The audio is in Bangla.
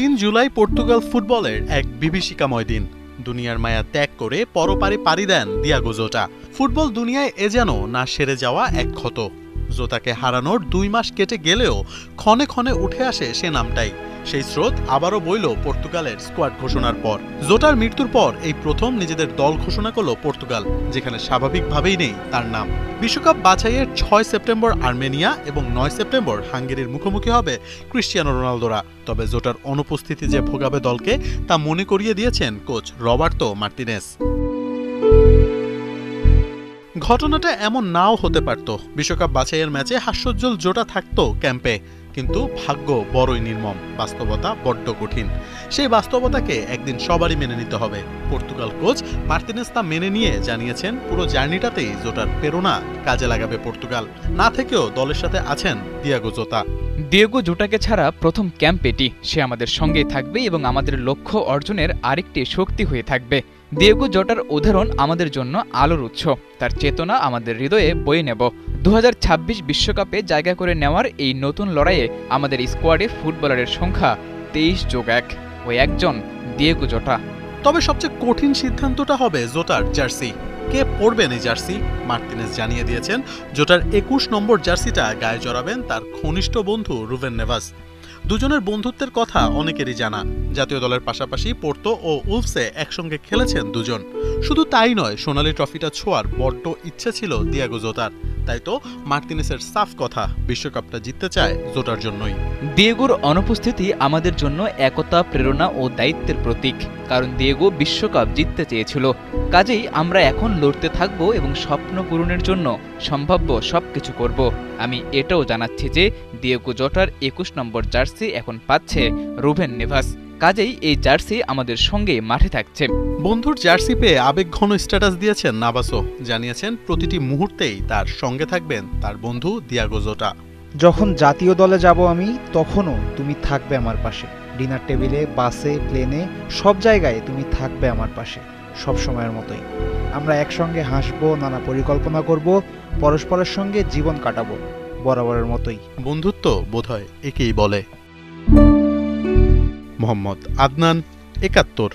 3 জুলাই পর্তুগাল ফুটবলের এক বিভীষিকাময় দিন। দুনিয়ার মায়া ত্যাগ করে পরপারে পাড়ি দেন দিয়াগো জোটা। ফুটবল দুনিয়ায় এ যেন না সেরে যাওয়া এক ক্ষত। জোটাকে হারানোর 2 মাস কেটে গেলেও ক্ষণে ক্ষণে উঠে আসে সে নামটাই। সেই স্রোত আবারও বইল পর্তুগালের স্কোয়াড ঘোষণার পর। জোটার মৃত্যুর পর এই প্রথম নিজেদের দল ঘোষণা করল পর্তুগাল, যেখানে স্বাভাবিকভাবেই নেই তার নাম। বিশ্বকাপ বাছাইয়ের 6 সেপ্টেম্বর আর্মেনিয়া এবং 9 সেপ্টেম্বর হাঙ্গেরির মুখোমুখি হবে ক্রিস্টিয়ানো রোনালদোরা। তবে জোটার অনুপস্থিতি যে ভোগাবে দলকে তা মনে করিয়ে দিয়েছেন কোচ রবার্তো মার্তিনেজ। ঘটনাটা এমন নাও হতে পারত। বিশ্বকাপ বাছাইয়ের ম্যাচে হাস্যোজ্জ্বল জোটা থাকতো ক্যাম্পে, কিন্তু ভাগ্য বড়ই নির্মম, বাস্তবতা বড্ড কঠিন। সেই বাস্তবতাকে একদিন সবারই মেনে নিতে হবে। পর্তুগাল কোচ মার্তিনেজ তা মেনে নিয়ে জানিয়েছেন পুরো জার্নিটাতেই জোটার প্রেরণা কাজে লাগাবে পর্তুগাল। না থেকেও দলের সাথে আছেন দিয়াগো জোটা। দিয়েগো জোটাকে ছাড়া প্রথম ক্যাম্প এটি। সে আমাদের সঙ্গেই থাকবে এবং আমাদের লক্ষ্য অর্জনের আরেকটি শক্তি হয়ে থাকবে। দিয়েগো জোটার উদাহরণ আমাদের জন্য আলোর উৎস। তার চেতনা আমাদের হৃদয়ে বয়ে নেব। 2026 বিশ্বকাপে জায়গা করে নেওয়ার এই নতুন লড়াইয়ে আমাদের স্কোয়াডে ফুটবলারের সংখ্যা 23+1। ওই একজন দিয়েগো জোটা। তবে সবচেয়ে কঠিন সিদ্ধান্তটা হবে জোটার জার্সি। কে পরবেন এই জার্সি? মার্তিনেজ জানিয়ে দিয়েছেন জোটার 21 নম্বর জার্সিটা গায়ে জড়াবেন তার ঘনিষ্ঠ বন্ধু রুবেন নেভাস। দুজনের বন্ধুত্বের কথা অনেকেরই জানা। জাতীয় দলের পাশাপাশি পোর্তো ও উলফসে একসঙ্গে খেলেছেন দুজন। শুধু তাই নয়, সোনালী ট্রফিটা ছোঁয়ার বড্ড ইচ্ছে ছিল দিয়াগো জোটার। তাই তো মার্তিনেজের সাফ কথা, বিশ্বকাপটা জিততে চায় জোটার জন্যই। দিয়েগোর অনুপস্থিতি আমাদের জন্য একতা, প্রেরণা ও দায়িত্বের প্রতীক। কারণ দিয়েগো বিশ্বকাপ জিততে চেয়েছিল। কাজেই আমরা এখন লড়তে থাকব এবং স্বপ্ন পূরণের জন্য সম্ভাব্য সবকিছু করব। আমি এটাও জানাচ্ছি যে দিয়েগো জোটার 21 নম্বর জার্সি এখন পাচ্ছে রুবেন নেভাস। কাজেই এই জার্সি আমাদের সঙ্গে মাঠে থাকছে। বন্ধুর জার্সি পেয়ে আবেগঘন স্ট্যাটাস দিয়েছেন নাভাসও। জানিয়েছেন প্রতিটি মুহূর্তেই তার সঙ্গে থাকবেন তার বন্ধু দিয়াগো জোটা। যখন জাতীয় দলে যাব আমি, তখনও তুমি থাকবে আমার পাশে। ডিনার টেবিলে, বাসে, প্লেনে, সব জায়গায় তুমি থাকবে আমার পাশে, সব সময়ের মতোই। আমরা একসঙ্গে হাসবো, নানা পরিকল্পনা করব, পরস্পরের সঙ্গে জীবন কাটাবো বরাবরের মতোই। বন্ধুত্ব বোধহয় একেই বলে। মোহাম্মদ আদনান, ৭১।